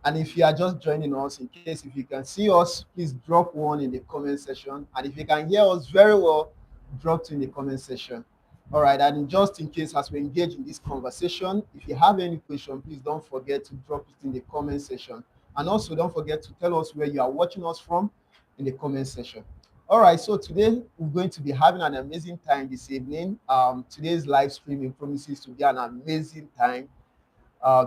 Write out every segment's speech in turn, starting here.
And if you are just joining us, in case if you can see us, please drop one in the comment section. And if you can hear us very well, drop two in the comment section. All right, and just in case as we engage in this conversation, if you have any question, please don't forget to drop it in the comment section. And also don't forget to tell us where you are watching us from in the comment section. All right, so today we're going to be having an amazing time this evening. Today's live streaming promises to be an amazing time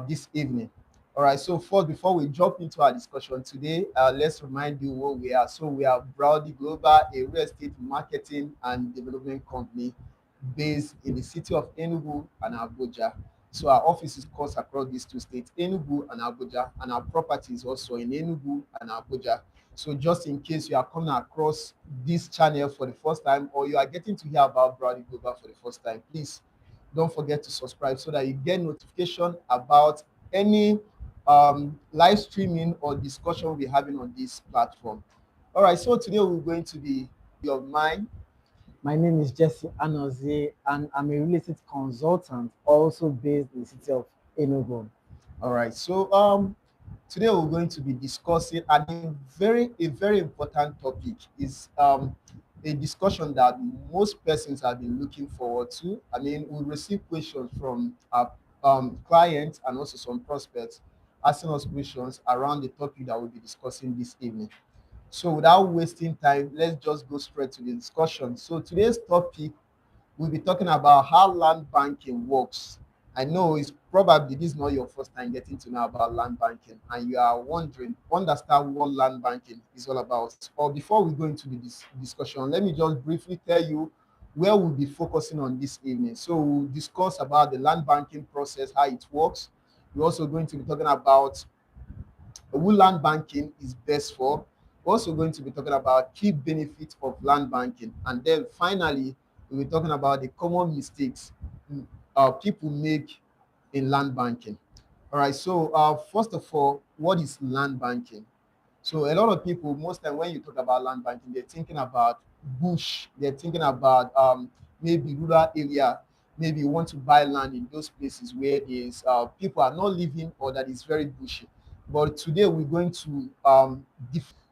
this evening. All right, so first, before we jump into our discussion today, let's remind you what we are. So we are Browdy Global, a real estate marketing and development company based in the city of Enugu and Abuja. So our office is course across these two states, Enugu and Abuja, and our property is also in Enugu and Abuja. So just in case you are coming across this channel for the first time, or you are getting to hear about Browdy Global for the first time, please don't forget to subscribe so that you get notification about any live streaming or discussion we're having on this platform. All right, so today we're going to be of mine. My name is Jesse Anozie, and I'm a real estate consultant, also based in the city of Enugu. All right, so today we're going to be discussing a very important topic. Is a discussion that most persons have been looking forward to. I mean, we receive questions from our clients and also some prospects asking us questions around the topic that we'll be discussing this evening. So without wasting time, let's just go straight to the discussion. So today's topic, we'll be talking about how land banking works. I know it's probably this is not your first time getting to know about land banking, and you are wondering, understand what land banking is all about. Or before we go into the discussion, let me just briefly tell you where we'll be focusing on this evening. So we'll discuss about the land banking process, how it works. We're also going to be talking about who land banking is best for. We're also going to be talking about key benefits of land banking. And then finally, we'll be talking about the common mistakes people make in land banking. All right, so first of all, what is land banking? So a lot of people, most time when you talk about land banking, they're thinking about bush, they're thinking about maybe rural area, maybe you want to buy land in those places where there's people are not living or that is very bushy. But today we're going to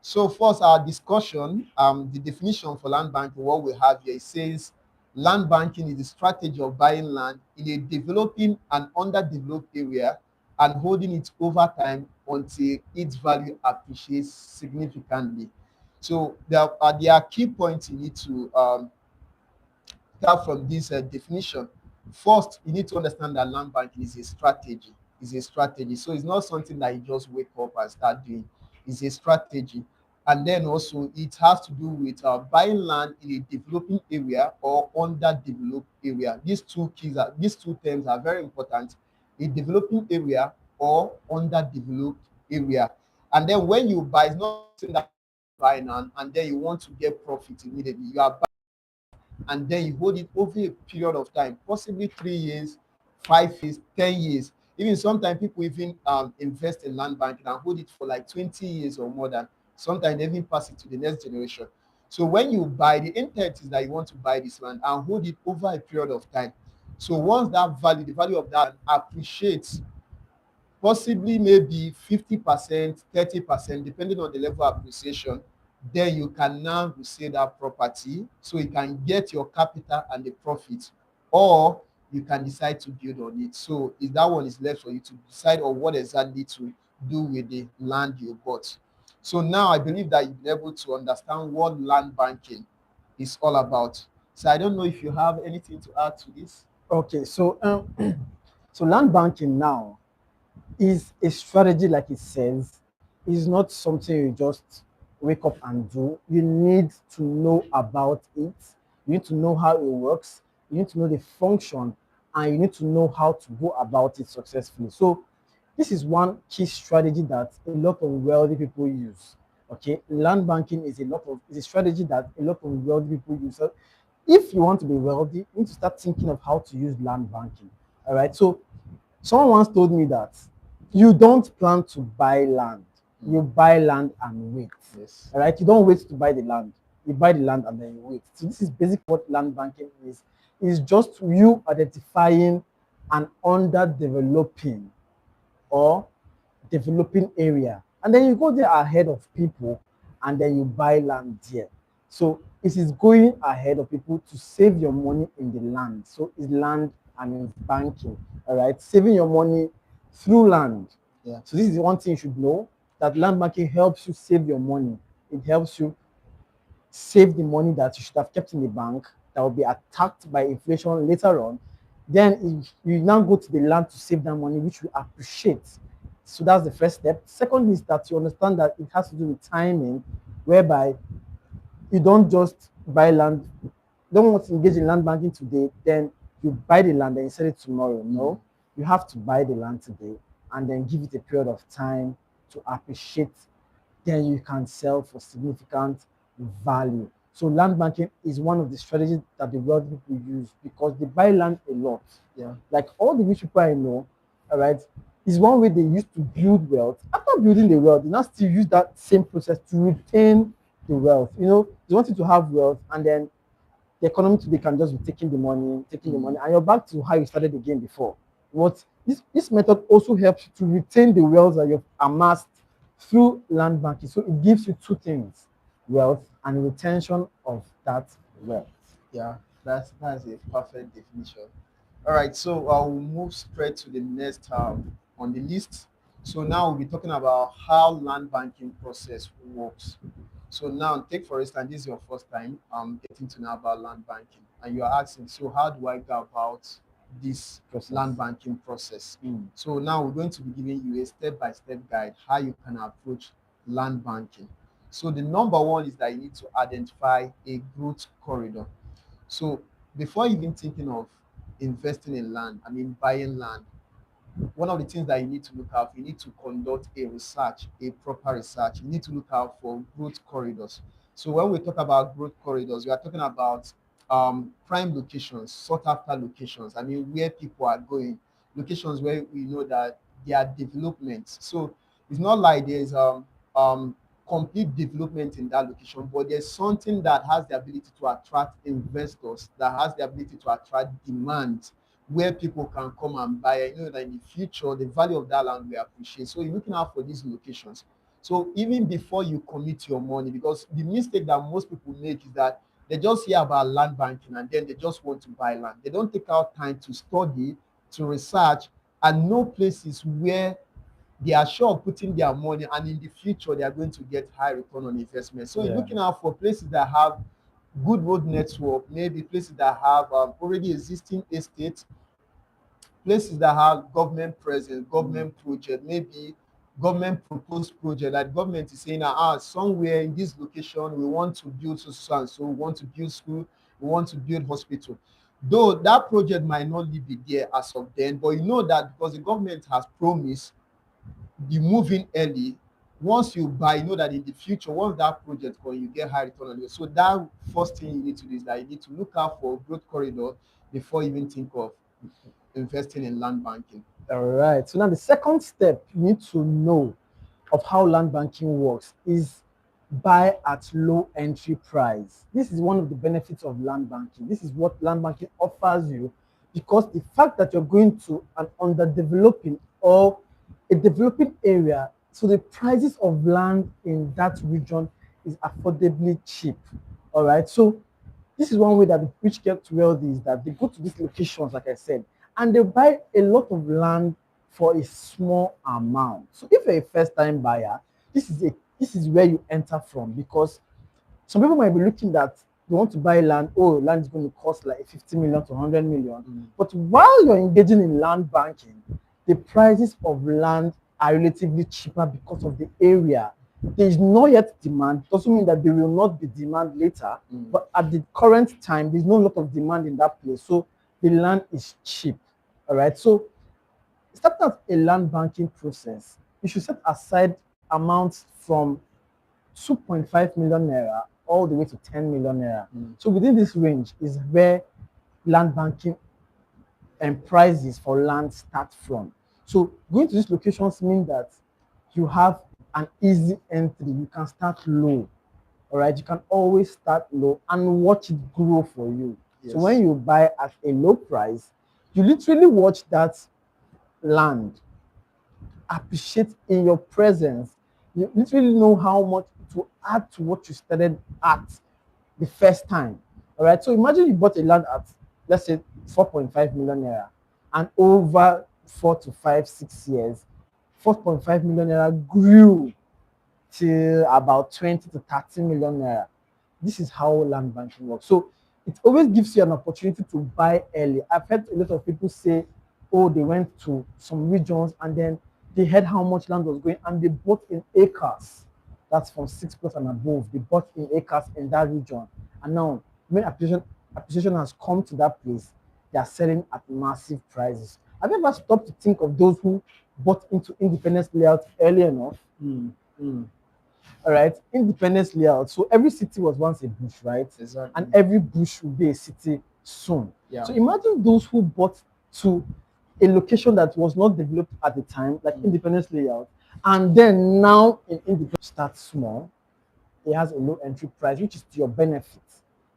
so first our discussion, the definition for land banking, what we have here, it says land banking is the strategy of buying land in a developing and underdeveloped area and holding it over time until its value appreciates significantly. So there are key points you need to start from this definition. First, you need to understand that land banking is a strategy. It's a strategy. So it's not something that you just wake up and start doing. It's a strategy. And then also it has to do with buying land in a developing area or underdeveloped area. These two terms are very important. A developing area or underdeveloped area. And then when you buy, it's not something that you buy now and then you want to get profit immediately. You are and then you hold it over a period of time, possibly 3 years, 5 years, 10 years. Even sometimes people even invest in land banking and hold it for like 20 years or more than. Sometimes they even pass it to the next generation. So when you buy, the intent is that you want to buy this land and hold it over a period of time. So once that value, the value of that appreciates, possibly maybe 50%, 30%, depending on the level of appreciation, then you can now resell that property so you can get your capital and the profit, or you can decide to build on it. So if that one is left for you to decide on what exactly to do with the land you bought. So now I believe that you've been able to understand what land banking is all about. So I don't know if you have anything to add to this. Okay, so so land banking now is a strategy, like it says, is not something you just wake up and do. You need to know about it. You need to know how it works. You need to know the function, and you need to know how to go about it successfully. So this is one key strategy that a lot of wealthy people use. Okay, land banking is a strategy that a lot of wealthy people use. So if you want to be wealthy, you need to start thinking of how to use land banking. All right. So someone once told me that you don't plan to buy land. You buy land and wait. Yes. All right. You don't wait to buy the land. You buy the land and then you wait. So this is basically what land banking is. It's just you identifying an underdeveloping or developing area, and then you go there ahead of people, and then you buy land there. So it is going ahead of people to save your money in the land. So it's land and it's banking. All right, saving your money through land. Yeah. So this is one thing you should know, that land banking helps you save your money. It helps you save the money that you should have kept in the bank that will be attacked by inflation later on. Then if you now go to the land to save that money, which we appreciate. So that's the first step. Second is that you understand that it has to do with timing, whereby you don't just buy land, don't want to engage in land banking today, then you buy the land and you sell it tomorrow. No, you have to buy the land today and then give it a period of time to appreciate. Then you can sell for significant value. So land banking is one of the strategies that the wealthy people use because they buy land a lot. Yeah. Like all the rich people I know, all right, is one way they used to build wealth. After building the wealth, they now still use that same process to retain the wealth. You know, they want you to have wealth, and then the economy today can just be taking the money, and you're back to how you started the game before. What this method also helps you to retain the wealth that you've amassed through land banking. So it gives you two things: wealth and retention of that wealth. Yeah, that's a perfect definition. All right, so I'll move straight to the next on the list. So now we'll be talking about how land banking process works. So now, take for instance, this is your first time getting to know about land banking, and you're asking, so how do I go about this land banking process? So now we're going to be giving you a step-by-step guide how you can approach land banking. So the number one is that you need to identify a growth corridor. So before even thinking of investing in land, I mean buying land, one of the things that you need to look out, you need to conduct a research, a proper research. You need to look out for growth corridors. So when we talk about growth corridors, we are talking about prime locations, sought after locations. I mean, where people are going, locations where we know that there are developments. So it's not like there's um, complete development in that location, but there's something that has the ability to attract investors, that has the ability to attract demand, where people can come and buy it. You know that in the future, the value of that land will appreciate. So you're looking out for these locations. So even before you commit your money, because the mistake that most people make is that they just hear about land banking and then they just want to buy land. They don't take out time to study, to research, and know places where they are sure of putting their money, and in the future they are going to get high return on investment. So you're looking out for places that have good road network, maybe places that have already existing estates, places that have government presence, government project, maybe government proposed project, like government is saying, somewhere in this location we want to build so and so, we want to build school, we want to build hospital. Though that project might not be there as of then, but you know that because the government has promised the moving early, once you buy, you know that in the future, once that project comes, you get high return on it. So that first thing you need to do is that you need to look out for growth corridor before you even think of investing in land banking. All right. So now the second step you need to know of how land banking works is buy at low entry price. This is one of the benefits of land banking. This is what land banking offers you, because the fact that you're going to an underdeveloping or a developing area, so the prices of land in that region is affordably cheap. All right. So this is one way that the rich get wealthy, is that they go to these locations, like I said, and they buy a lot of land for a small amount. So if you're a first-time buyer, this is where you enter from, because some people might be looking that they want to buy land. Oh, land is going to cost like 50 million to 100 million. But while you're engaging in land banking, the prices of land are relatively cheaper because of the area. There is not yet demand. Doesn't mean that there will not be demand later, but at the current time, there's no lot of demand in that place. So the land is cheap. All right. So starting out a land banking process, you should set aside amounts from 2.5 million naira all the way to 10 million naira. So within this range is where land banking and prices for land start from. So going to these locations means that you have an easy entry. You can start low. All right, you can always start low and watch it grow for you. Yes. So when you buy at a low price, you literally watch that land appreciate in your presence. You literally know how much to add to what you started at the first time. All right. So imagine you bought a land at, let's say, 4.5 million naira, and over 4 to 5, 6 years, 4.5 million naira grew to about 20 to 30 million naira. This is how land banking works. So it always gives you an opportunity to buy early. I've heard a lot of people say, oh, they went to some regions and then they heard how much land was going and they bought in acres. That's from 6 plus and above. They bought in acres in that region. And now, when appreciation has come to that place, they are selling at massive prices. Have you ever stopped to think of those who bought into independence layout early enough? Mm, mm, All right, independence layout. So every city was once a bush, right? exactly. And every bush will be a city soon. Yeah. So imagine those who bought to a location that was not developed at the time, like independence layout, and then now in independence start small. It has a low entry price, which is to your benefit.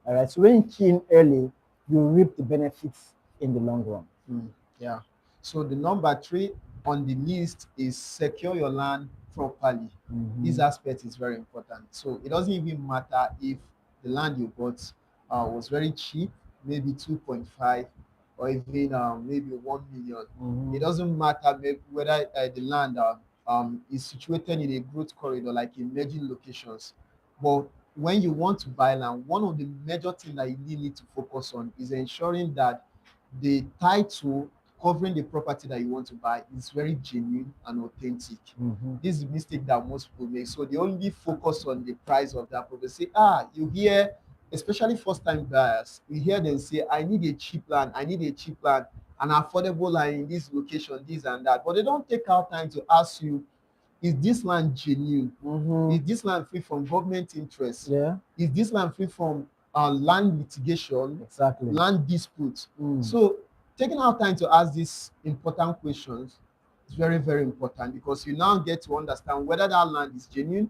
All right. So when you key in early, you reap the benefits in the long run. Yeah. So the number 3 on the list is secure your land properly. This aspect is very important. So it doesn't even matter if the land you bought was very cheap, maybe 2.5 or even maybe 1 million. It doesn't matter whether the land is situated in a growth corridor like emerging locations. But when you want to buy land, one of the major things that you need to focus on is ensuring that the title covering the property that you want to buy is very genuine and authentic. This is a mistake that most people make. So they only focus on the price of that property. Say, you hear, especially first-time buyers, you hear them say, I need a cheap land, I need a cheap land, an affordable land in this location, this and that. But they don't take out time to ask you, is this land genuine? Is this land free from government interest? Yeah. Is this land free from land litigation? Exactly. Land disputes? So taking out time to ask these important questions is very, very important, because you now get to understand whether that land is genuine,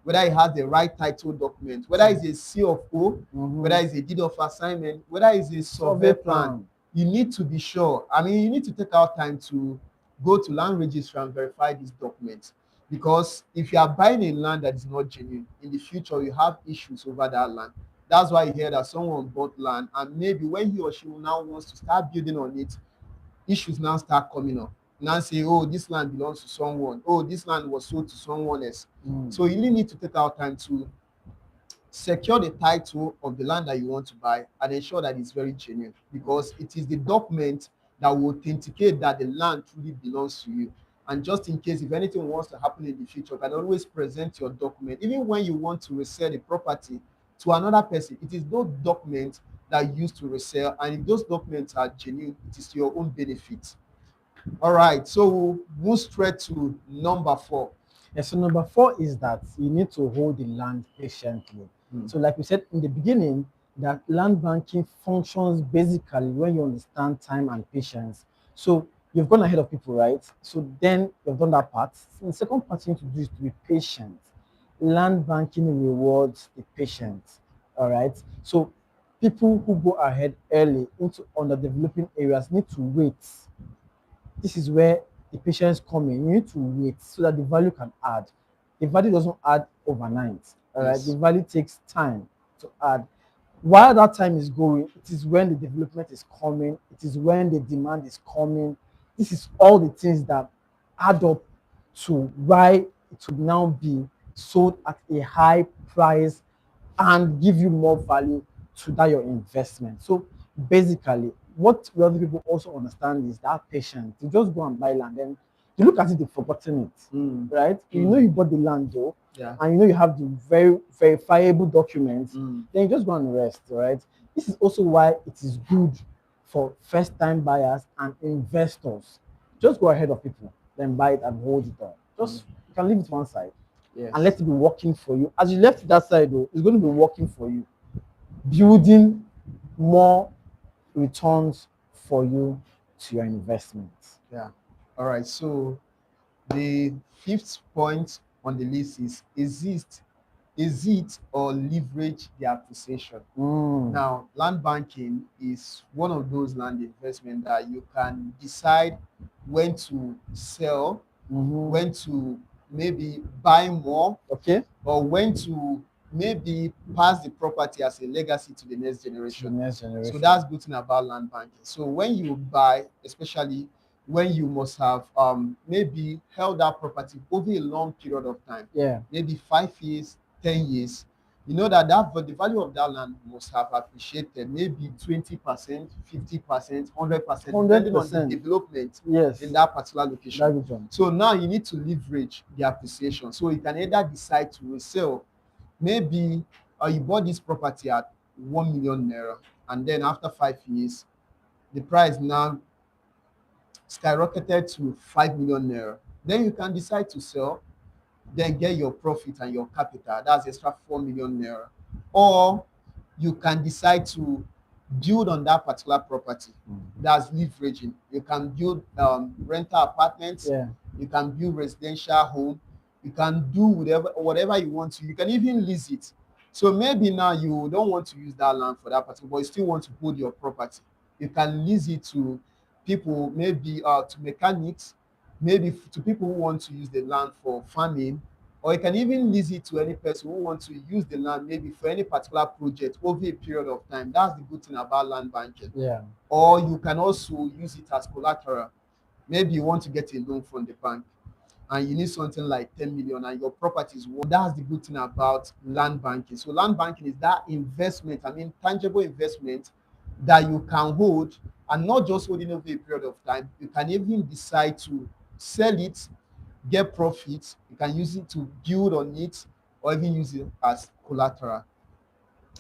whether it has the right title document, whether it's a C of O, whether it's a deed of assignment, whether it's a survey plan. You need to be sure. I mean, you need to take out time to go to land registry and verify these documents. Because if you are buying a land that is not genuine, in the future you have issues over that land. That's why you hear that someone bought land, and maybe when he or she now wants to start building on it, issues now start coming up. Now say, oh, this land belongs to someone. Oh, this land was sold to someone else. So you really need to take out time to secure the title of the land that you want to buy and ensure that it's very genuine, because it is the document that will authenticate that the land truly belongs to you. And just in case if anything wants to happen in the future, you can always present your document. Even when you want to resell the property to another person, it is those documents that you use to resell. And if those documents are genuine, it is to your own benefit. All right, so we'll move straight to number 4. Yeah, so number 4 is that you need to hold the land patiently. So like we said in the beginning, that land banking functions basically when you understand time and patience. So you've gone ahead of people, right? So then you've done that part. So the second part you need to do is to be patient. Land banking rewards the patient. All right. So people who go ahead early into underdeveloping areas need to wait. This is where the patients come in. You need to wait so that the value can add. The value doesn't add overnight. All right. Yes. The value takes time to add. While that time is going, it is when the development is coming. It is when the demand is coming. This is all the things that add up to why it would now be sold at a high price and give you more value to that your investment. So basically, what wealthy people also understand is that patient. You just go and buy land, and you look at it, they've forgotten it, right? You know you bought the land though, Yeah. and you know you have the very verifiable documents. Then you just go and rest, right? This is also why it is good for first-time buyers and investors. Just go ahead of people, then buy it and hold it on. Just you can leave it one side Yes. and let it be working for you. As you left it that side, though, it's going to be working for you, building more returns for you to your investments. Yeah. All right. So the 5th point on the list is it or leverage the appreciation. Now, land banking is one of those land investment that you can decide when to sell when to maybe buy more, Okay. or when to maybe pass the property as a legacy to the next To the generation. next So generation. that's good thing about land banking. So when you buy, especially when you must have maybe held that property over a long period of time, Yeah. maybe 5 years, 10 years, you know that the value of that land must have appreciated maybe 20%, 50%, 100%, depending on the 100%. development Yes. in that particular location. That region. So now you need to leverage the appreciation. So you can either decide to resell. Maybe you bought this property at 1 million naira, and then after 5 years, the price now skyrocketed to 5 million naira. Then you can decide to sell, then get your profit and your capital. That's extra 4 million naira. Or you can decide to build on that particular property. That's leveraging. You can build rental apartments. Yeah. You can build residential home. You can do whatever you want to. You can even lease it. So maybe now you don't want to use that land for that particular, but you still want to hold your property. You can lease it to people, maybe to mechanics, maybe to people who want to use the land for farming, or you can even lease it to any person who wants to use the land maybe for any particular project over a period of time. That's the good thing about land banking. Yeah. Or you can also use it as collateral. Maybe you want to get a loan from the bank and you need something like 10 million and your property is worth. That's the good thing about land banking. So land banking is that investment, tangible investment that you can hold, and not just holding over a period of time. You can even decide to sell it, get profits. You can use it to build on it, or even use it as collateral.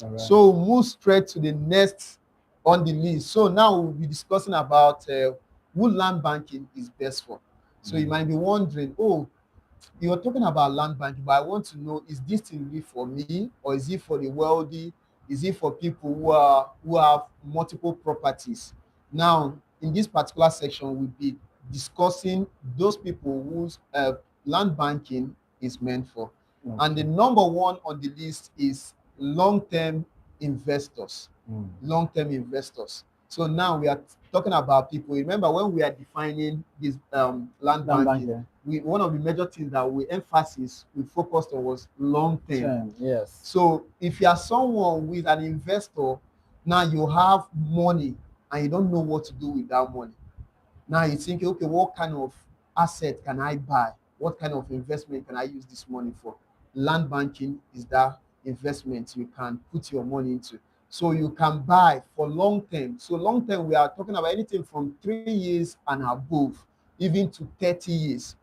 All right. So move straight to the next on the list. So now we'll be discussing about who land banking is best for. So you might be wondering, oh, you're talking about land banking, but I want to know, is this thing really for me, or is it for the wealthy? Is it for people who have multiple properties? Now, in this particular section, we'll be discussing those people whose land banking is meant for. Okay. And the number one on the list is long-term investors. Long-term investors. So now we are talking about people. Remember when we are defining this land banking, one of the major things that we focused on was long term. Yes. So if you are someone with an investor, now you have money and you don't know what to do with that money. Now you think, okay, what kind of asset can I buy? What kind of investment can I use this money for? Land banking is that investment you can put your money into. So you can buy for long term. So long term, we are talking about anything from 3 years and above, even to 30 years.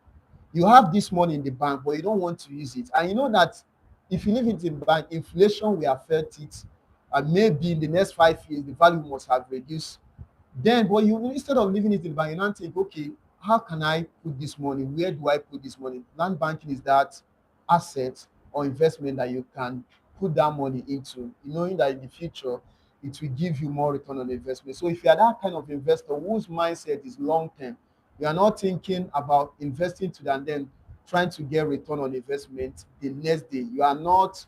You have this money in the bank, but you don't want to use it. And you know that if you leave it in the bank, inflation will affect it. And maybe in the next 5 years, the value must have reduced. Then, but you, instead of leaving it in the bank, you now think, okay, how can I put this money? Where do I put this money? Land banking is that asset or investment that you can put that money into, knowing that in the future it will give you more return on investment. So if you are that kind of investor whose mindset is long term, you are not thinking about investing today and then trying to get return on investment the next day. You are not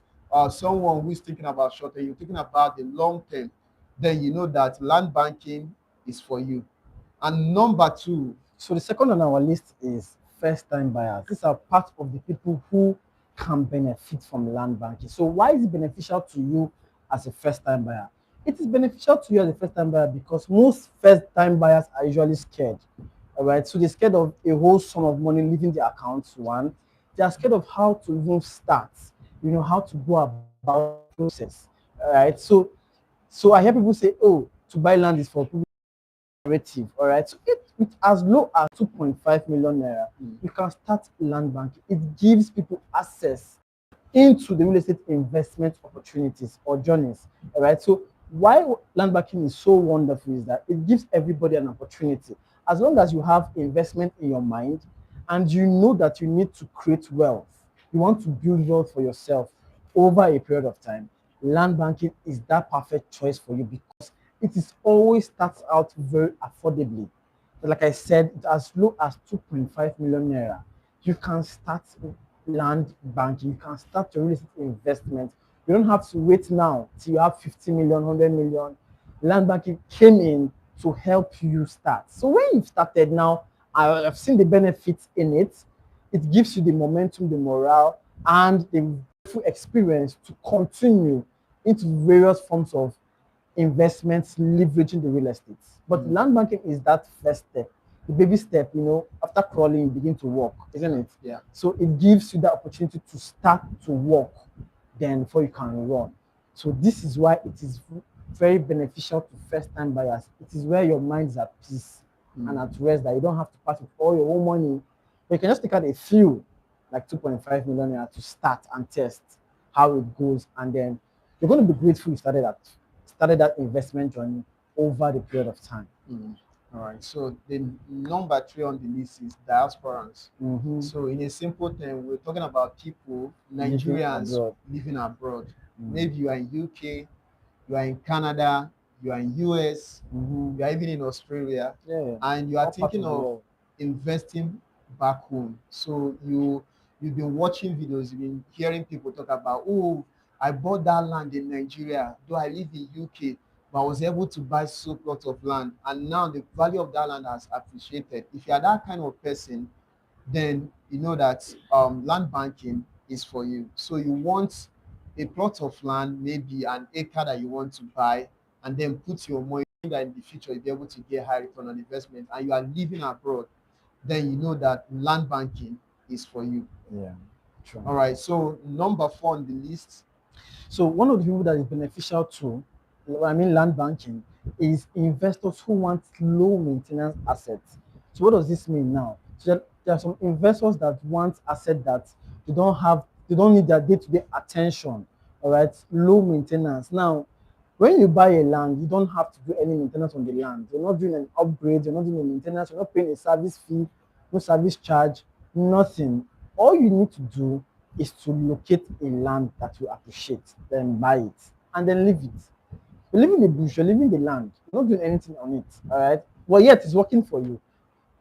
someone who is thinking about short term. You're thinking about the long term. Then you know that land banking is for you. And number two, So the second on our list is first-time buyers. These are part of the people who can benefit from land banking. So why is it beneficial to you as a first-time buyer? It is beneficial to you as a first-time buyer because most first-time buyers are usually scared. All right, so they're scared of a whole sum of money leaving their accounts. One, they are scared of how to even start. How to go about the process. All right, so I hear people say, "Oh, to buy land is for people." Narrative, all right. So with as low as 2.5 million naira, you can start land banking. It gives people access into the real estate investment opportunities or journeys. All right. So why land banking is so wonderful is that it gives everybody an opportunity. As long as you have investment in your mind and you know that you need to create wealth, you want to build wealth for yourself over a period of time, land banking is that perfect choice for you because it is always starts out very affordably. Like I said, as low as 2.5 million naira, you can start land banking, you can start your real estate investment. You don't have to wait now till you have 50 million, 100 million. Land banking came in to help you start. So when you've started now, I've seen the benefits in it. it gives you the momentum, the morale, and the full experience to continue into various forms of investments leveraging the real estate. But land banking is that first step, the baby step, after crawling, you begin to walk, isn't it? Yeah. So it gives you the opportunity to start to walk then before you can run. So this is why it is very beneficial to first-time buyers. It is where your mind is at peace and at rest, that you don't have to part with all your own money. But you can just take out a few, like 2.5 million naira, to start and test how it goes, and then you're going to be grateful you started that investment journey over the period of time. All right. So the number 3 on the list is diasporans. Mhm. So in a simple term, we're talking about people, Living Nigerians abroad. living abroad. Maybe you are in UK, you are in Canada, you are in US, Mhm. you are even in Australia, Yeah. and you are All parts thinking of the of world. investing back home. So you've been watching videos, you've been hearing people talk about, oh, I bought that land in Nigeria, though I live in UK, but I was able to buy so plot of land, and now the value of that land has appreciated. If you are that kind of person, then you know that land banking is for you. So you want a plot of land, maybe an acre that you want to buy, and then put your money that in the future you'll be able to get high return on investment, and you are living abroad, then you know that land banking is for you. Yeah. True. All right. So number 4 on the list. So one of the people that is beneficial to, land banking, is investors who want low maintenance assets. So what does this mean now? So there are some investors that want assets that they don't need their day-to-day attention. All right, low maintenance. Now, when you buy a land, you don't have to do any maintenance on the land. You're not doing an upgrade, you're not doing a maintenance, you're not paying a service fee, no service charge, nothing. All you need to do is to locate a land that you appreciate, then buy it, and then leave it. You're leaving the bush, you're leaving the land, you're not doing anything on it, all right? But yet it's working for you,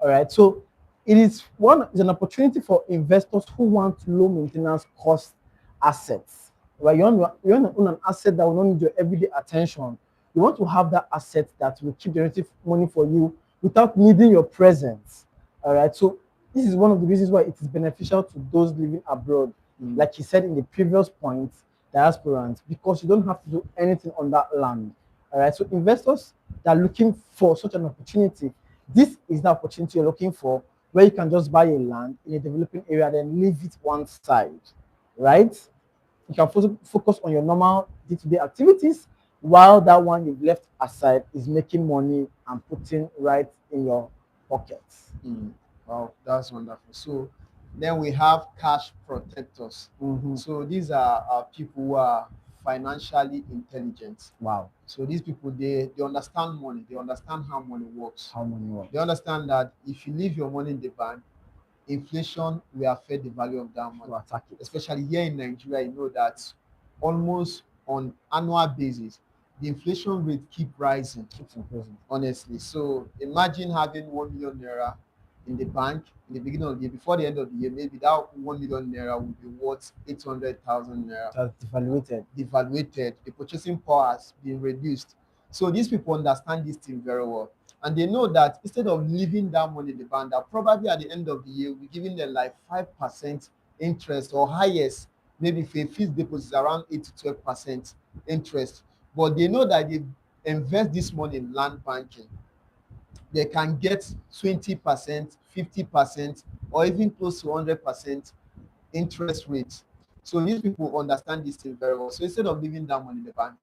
all right? So it's an opportunity for investors who want low maintenance cost assets, right? You want to own an asset that will not need your everyday attention. You want to have that asset that will keep generating money for you without needing your presence, all right? So this is one of the reasons why it is beneficial to those living abroad, like he said in the previous point, diasporans, because you don't have to do anything on that land. All right. So investors that are looking for such an opportunity, this is the opportunity you're looking for, where you can just buy a land in a developing area, then leave it one side, right? You can focus on your normal day-to-day activities, while that one you've left aside is making money and putting right in your pockets. Wow, that's wonderful. So then we have cash protectors. So these are people who are financially intelligent. Wow. So these people, they understand money. They understand how money works. How money works. They understand that if you leave your money in the bank, inflation will affect the value of that money. To attack it. Especially here in Nigeria, you know that almost on annual basis, the inflation rate keep rising. Keeps increasing. Honestly. So imagine having 1 million naira in the bank in the beginning of the year. Before the end of the year, maybe that 1 million naira will be worth 800,000 naira. That's devaluated. Devaluated. The purchasing power has been reduced. So these people understand this thing very well. And they know that instead of leaving that money in the bank, that probably at the end of the year, we're giving them like 5% interest, or highest, maybe for a fixed deposit around 8 to 12% interest. But they know that they invest this money in land banking, they can get 20%, 50%, or even close to 100% interest rate. So these people understand this thing very well. So instead of leaving that money in the bank,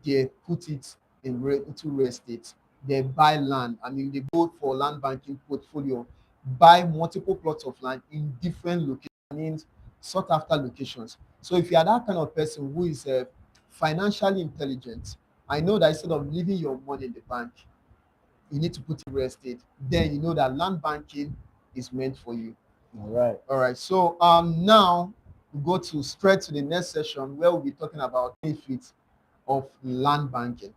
they put it into real estate. They buy land. I mean, they go for land banking portfolio, buy multiple plots of land in different locations, sought after locations. So if you are that kind of person who is financially intelligent, I know that instead of leaving your money in the bank, you need to put in real estate. Then you know that land banking is meant for you. All right. All right. So now we go to straight to the next session, where we'll be talking about benefits of land banking.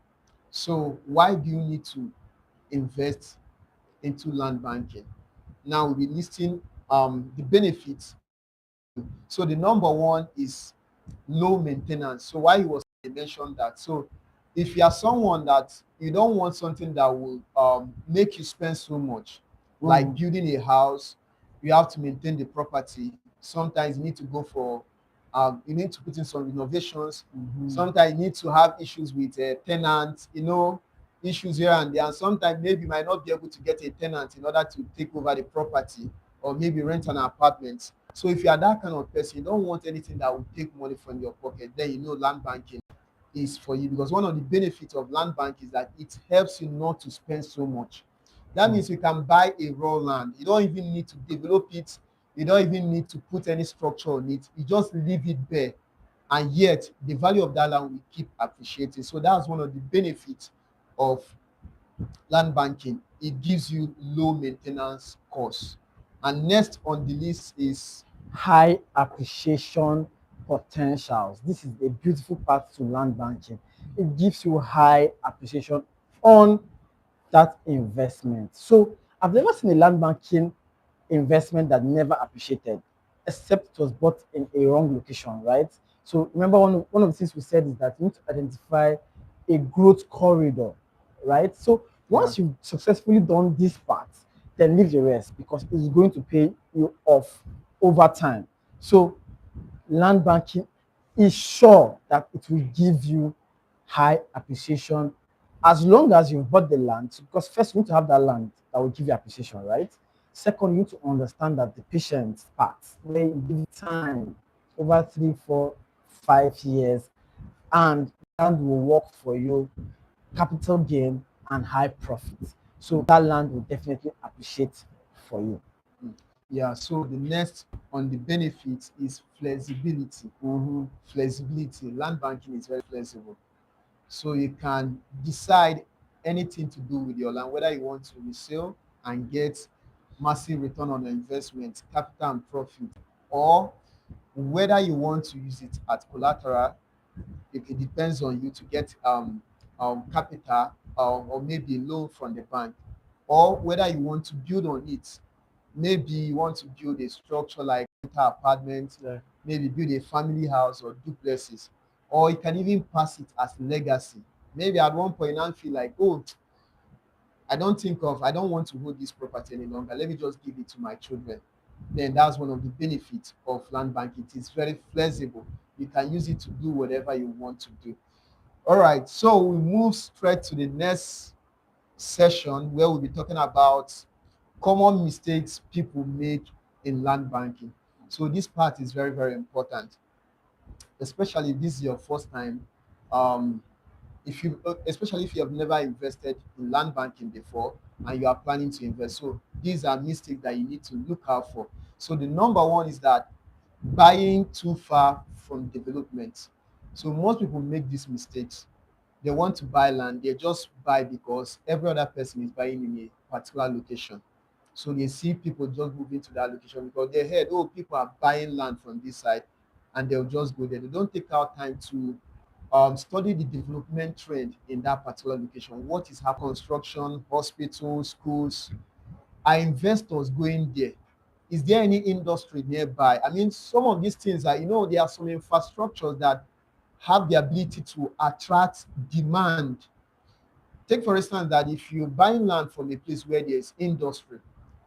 So why do you need to invest into land banking? Now we'll be listing the benefits. So the number 1 is low maintenance. So why he was mentioned that. So if you are someone that you don't want something that will make you spend so much, like building a house, you have to maintain the property. Sometimes you need to go for you need to put in some renovations. Sometimes you need to have issues with tenants, issues here and there. And sometimes maybe you might not be able to get a tenant in order to take over the property or maybe rent an apartment. So if you are that kind of person, you don't want anything that will take money from your pocket, then land banking is for you, because one of the benefits of land bank is that it helps you not to spend so much. That means you can buy a raw land. You don't even need to develop it. You don't even need to put any structure on it. You just leave it bare. And yet, the value of that land will keep appreciating. So that's one of the benefits of land banking. It gives you low maintenance costs. And next on the list is high appreciation potentials. This is a beautiful part to land banking. It gives you high appreciation on that investment. So I've never seen a land banking investment that never appreciated, except it was bought in a wrong location, right? So remember, one of the things we said is that you need to identify a growth corridor, right? So once you've successfully done this part, then leave the rest, because it's going to pay you off over time. So land banking is sure that it will give you high appreciation as long as you've bought the land. Because first, you need to have that land that will give you appreciation, right? Second, you need to understand that the patience part, where you give time over 3, 4, 5 years, and land will work for you, capital gain and high profit. So that land will definitely appreciate for you. Yeah, so the next on the benefits is flexibility. Flexibility. Land banking is very flexible. So you can decide anything to do with your land, whether you want to resell and get massive return on your investment, capital and profit, or whether you want to use it as collateral. It depends on you to get capital or maybe a loan from the bank, or whether you want to build on it. Maybe you want to build a structure like apartment, Yeah. maybe build a family house or duplexes, or you can even pass it as legacy. Maybe at one point I feel like, oh, I don't want to hold this property any longer. Let me just give it to my children. Then that's one of the benefits of land banking. It is very flexible. You can use it to do whatever you want to do. All right, so we move straight to the next session where we'll be talking about common mistakes people make in land banking. So this part is very, very important, especially if this is your first time. Um, if you especially if you have never invested in land banking before and you are planning to invest, so these are mistakes that you need to look out for. So the number one is that buying too far from development. So most people make these mistakes. They want to buy land, they just buy because every other person is buying in a particular location. So they see people just moving to that location because they heard, oh, people are buying land from this side, and they'll just go there. They don't take out time to study the development trend in that particular location. What is happening? Construction, hospitals, schools. Are investors going there? Is there any industry nearby? I mean, some of these things are, there are some infrastructures that have the ability to attract demand. Take, for instance, that if you're buying land from a place where there's industry,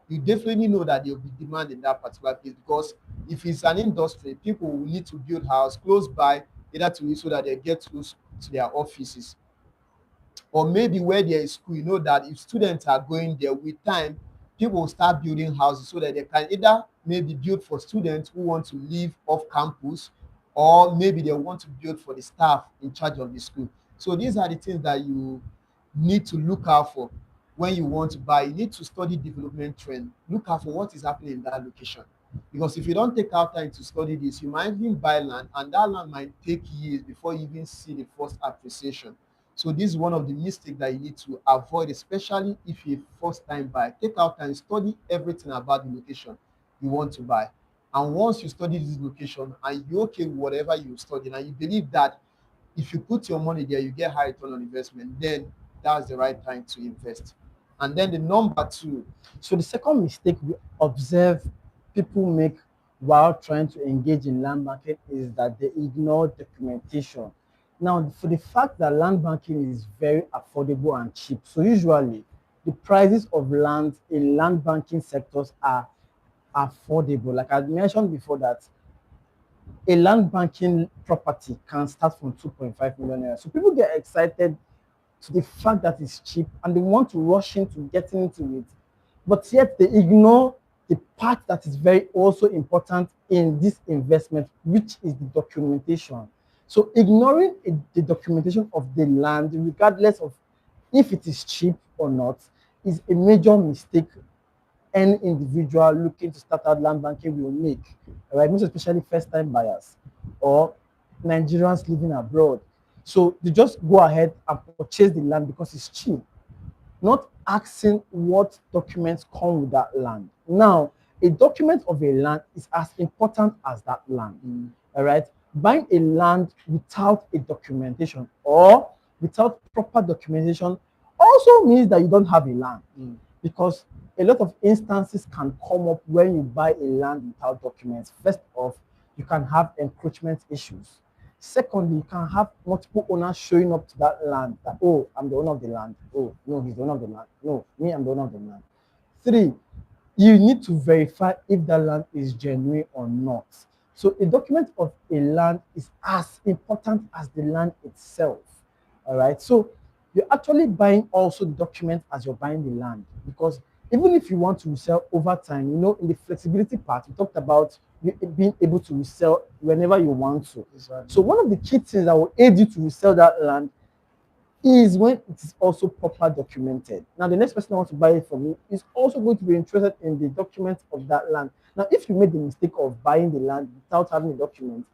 you definitely know that there will be demand in that particular place, because if it's an industry, people will need to build house close by, either to so that they get close to their offices, or maybe where there is school. You know that if students are going there, with time people will start building houses so that they can either maybe build for students who want to live off campus, or maybe they want to build for the staff in charge of the school. So these are the things that you need to look out for when you want to buy. You need to study development trend, look out for what is happening in that location, because if you don't take out time to study this, you might even buy land and that land might take years before you even see the first appreciation. So this is one of the mistakes that you need to avoid, especially if you're a first time buyer. Take out time, study everything about the location you want to buy. And once you study this location and you're okay with whatever you study, and you believe that if you put your money there, you get high return on investment, then that's the right time to invest. And then the number two. So the second mistake we observe people make while trying to engage in land banking is that they ignore documentation. Now, for the fact that land banking is very affordable and cheap, so usually the prices of land in land banking sectors are affordable. Like I mentioned before, that a land banking property can start from 2.5 million naira. So people get excited to the fact that it's cheap and they want to rush into getting into it, but yet they ignore the part that is very also important in this investment, which is the documentation. So ignoring the documentation of the land, regardless of if it is cheap or not, is a major mistake any individual looking to start out land banking will make, right? Most especially first-time buyers or Nigerians living abroad. So they just go ahead and purchase the land because it's cheap, not asking what documents come with that land. Now, a document of a land is as important as that land. All right. Buying a land without a documentation or without proper documentation also means that you don't have a land, because a lot of instances can come up when you buy a land without documents. First off, you can have encroachment issues. Secondly, you can have multiple owners showing up to that land that, oh, I'm the owner of the land. Oh, no, he's the owner of the land. No, me, I'm the owner of the land. Three, you need to verify if that land is genuine or not. So a document of a land is as important as the land itself. All right. So you're actually buying also the document as you're buying the land, because even if you want to resell over time, in the flexibility part, we talked about you being able to resell whenever you want to. Exactly. So one of the key things that will aid you to resell that land is when it is also proper documented. Now, the next person that wants to buy it from you is also going to be interested in the documents of that land. Now, if you made the mistake of buying the land without having a document,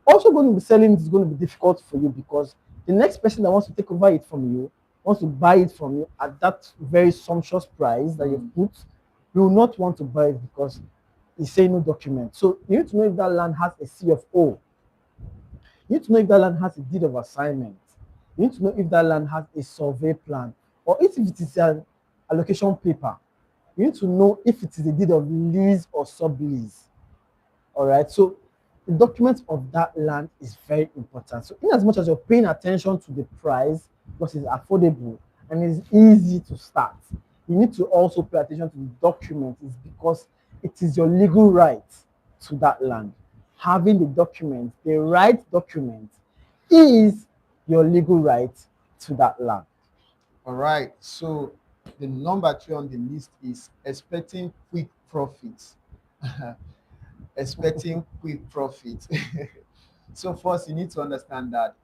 also going to be selling it is going to be difficult for you, because the next person that wants to take over it from you wants to buy it from you at that very sumptuous price that you've put. You will not want to buy it because it's saying no document. So you need to know if that land has a C of O. You need to know if that land has a deed of assignment. You need to know if that land has a survey plan, or if it is an allocation paper. You need to know if it is a deed of lease or sublease. All right. So the document of that land is very important. So in as much as you're paying attention to the price because it's affordable and it's easy to start, you need to also pay attention to the document. It's because it is your legal right to that land. Having the document, the right document, is your legal right to that land. All right. So the number 3 on the list is expecting quick profits. Expecting quick profits. So first, you need to understand that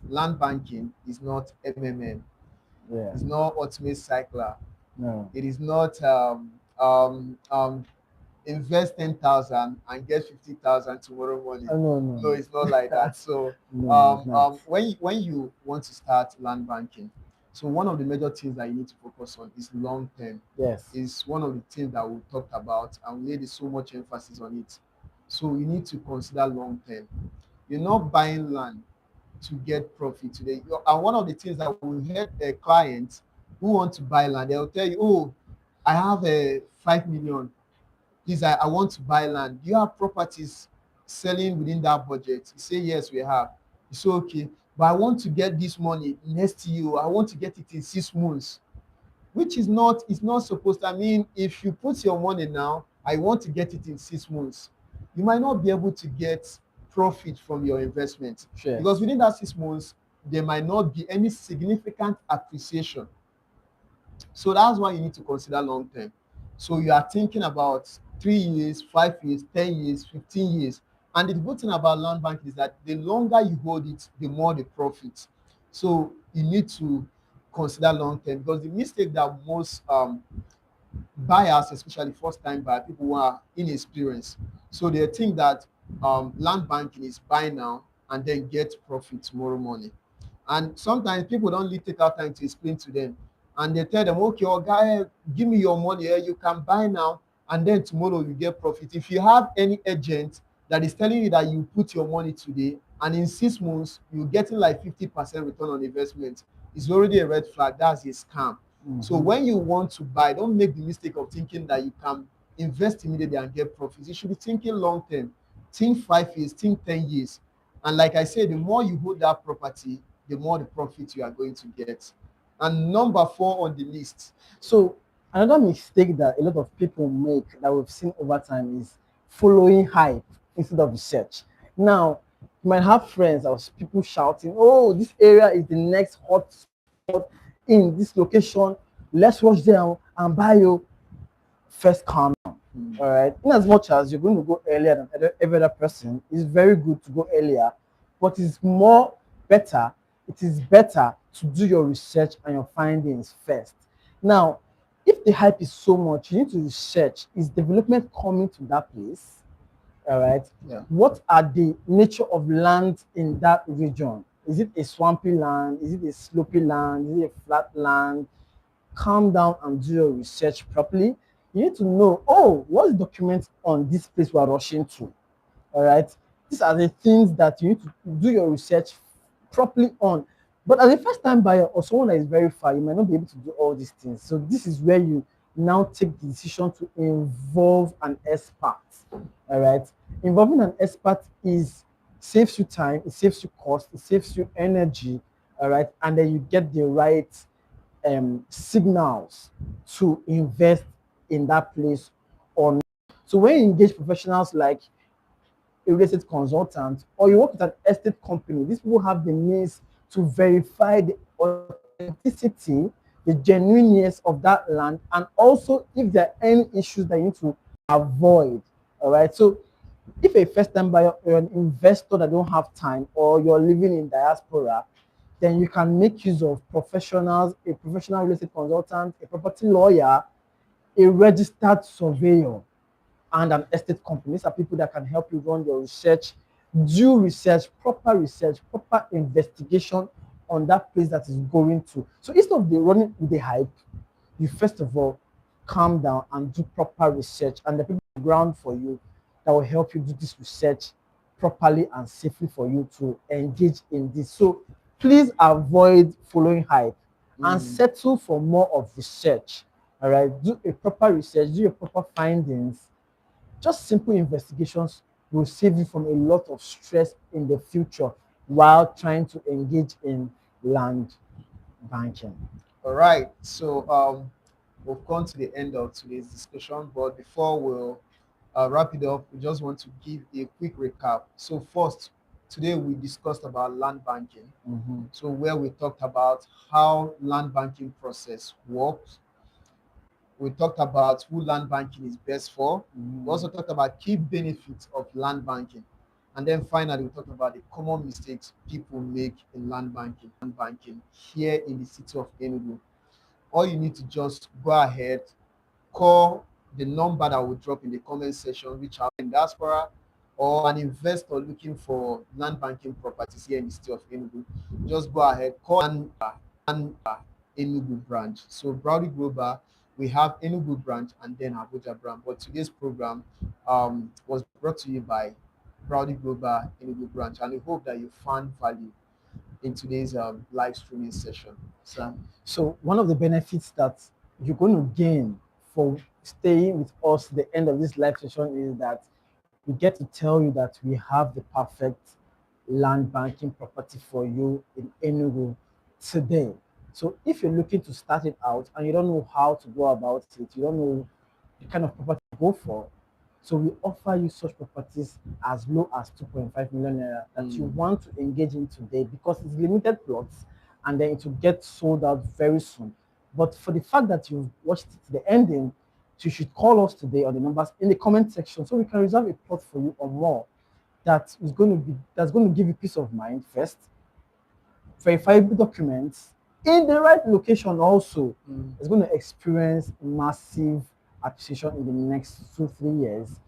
land banking is not MMM. Yeah. It's not ultimate cycler. No. It is not invest 10,000 and get 50,000 tomorrow morning. No, no, No, it's not like that. So no, it's not. when you want to start land banking, so one of the major things that you need to focus on is long term. Yes. Is one of the things that we talked about, and we laid so much emphasis on it. So you need to consider long term. You're not buying land to get profit today. And one of the things that we had a client who want to buy land, they'll tell you, oh, I have a 5 million. Please, I want to buy land. Do you have properties selling within that budget? You say, yes, we have. You say, okay, but I want to get this money next year. I want to get it in 6 months, which is not, it's not supposed to. I mean, if you put your money now, I want to get it in 6 months, you might not be able to get profit from your investment. Sure. Because within that 6 months, there might not be any significant appreciation. So that's why you need to consider long term. So you are thinking about 3 years, 5 years, 10 years, 15 years. And the good thing about land bank is that the longer you hold it, the more the profit. So you need to consider long term, because the mistake that most buyers, especially first time buyer, people who are inexperienced, so they think that land banking is buy now and then get profit tomorrow morning. And sometimes people don't really take out time to explain to them, and they tell them, okay, oh guy, give me your money here, you can buy now and then tomorrow you get profit. If you have any agent that is telling you that you put your money today and in 6 months you're getting like 50% return on investment, it's already a red flag. That's a scam. So when you want to buy, don't make the mistake of thinking that you can invest immediately and get profits. You should be thinking long term. Think 5 years, think 10 years. And like I said, the more you hold that property, the more the profit you are going to get. And number 4 on the list. So Another mistake that a lot of people make that we've seen over time is following hype instead of research. Now, you might have friends or people shouting, "Oh, this area is the next hot spot in this location. Let's rush there and buy you." First, calm down. All right. In as much as you're going to go earlier than every other person, it's very good to go earlier, but it's more better. It is better to do your research and your findings first. Now, if the hype is so much, you need to research: is development coming to that place? All right. Yeah. What are the nature of land in that region? Is it a swampy land? Is it a slopy land? Is it a flat land? Calm down and do your research properly. You need to know, oh, what's the document on this place we're rushing to? All right. These are the things that you need to do your research properly on. But as a first time buyer or someone that is very far, you might not be able to do all these things. So this is where you now take the decision to involve an expert. All right. Involving an expert is saves you time, it saves you cost, it saves you energy. All right. And then you get the right signals to invest in that place or not. So when you engage professionals like a real estate consultant or you work with an estate company, these people have the means to verify the authenticity, the genuineness of that land, and also if there are any issues that you need to avoid. All right. So if a first-time buyer or an investor that don't have time or you're living in diaspora, then you can make use of professionals, a professional real estate consultant, a property lawyer, a registered surveyor, and an estate company. These are people that can help you run your research, do research, proper investigation on that place that is going to. So instead of the running with the hype, you first of all calm down and do proper research, and the people on the ground for you that will help you do this research properly and safely for you to engage in this. So please avoid following hype and settle for more of research. All right, do a proper research, do your proper findings. Just simple investigations will save you from a lot of stress in the future while trying to engage in land banking. All right. So we've come to the end of today's discussion, but before we'll wrap it up, we just want to give a quick recap. So first, today we discussed about land banking. So where we talked about how land banking process works. We talked about who land banking is best for. We also talked about key benefits of land banking. And then finally, we talked about the common mistakes people make in land banking here in the city of Enugu. All you need to just go ahead, call the number that will drop in the comment section, reach out in diaspora or an investor looking for land banking properties here in the city of Enugu. Just go ahead, call and Enugu branch. So Browdy Global, we have Enugu branch and then Abuja branch. But today's program was brought to you by Browdy Global Enugu branch, and we hope that you found value in today's live streaming session. So one of the benefits that you're going to gain for staying with us to the end of this live session is that we get to tell you that we have the perfect land banking property for you in Enugu today. So if you're looking to start it out and you don't know how to go about it, you don't know the kind of property to go for, so we offer you such properties as low as 2.5 million naira that you want to engage in today because it's limited plots and then it will get sold out very soon. But for the fact that you've watched it to the ending, you should call us today on the numbers in the comment section so we can reserve a plot for you or more that's going to give you peace of mind first, verifiable documents in the right location also. It's going to experience massive appreciation in the next 2-3 years.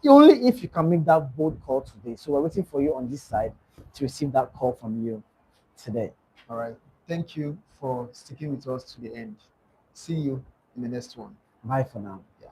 Only if you can make that bold call today. So we're waiting for you on this side to receive that call from you today. All right. Thank you for sticking with us to the end. See you in the next one. Bye for now. Yeah.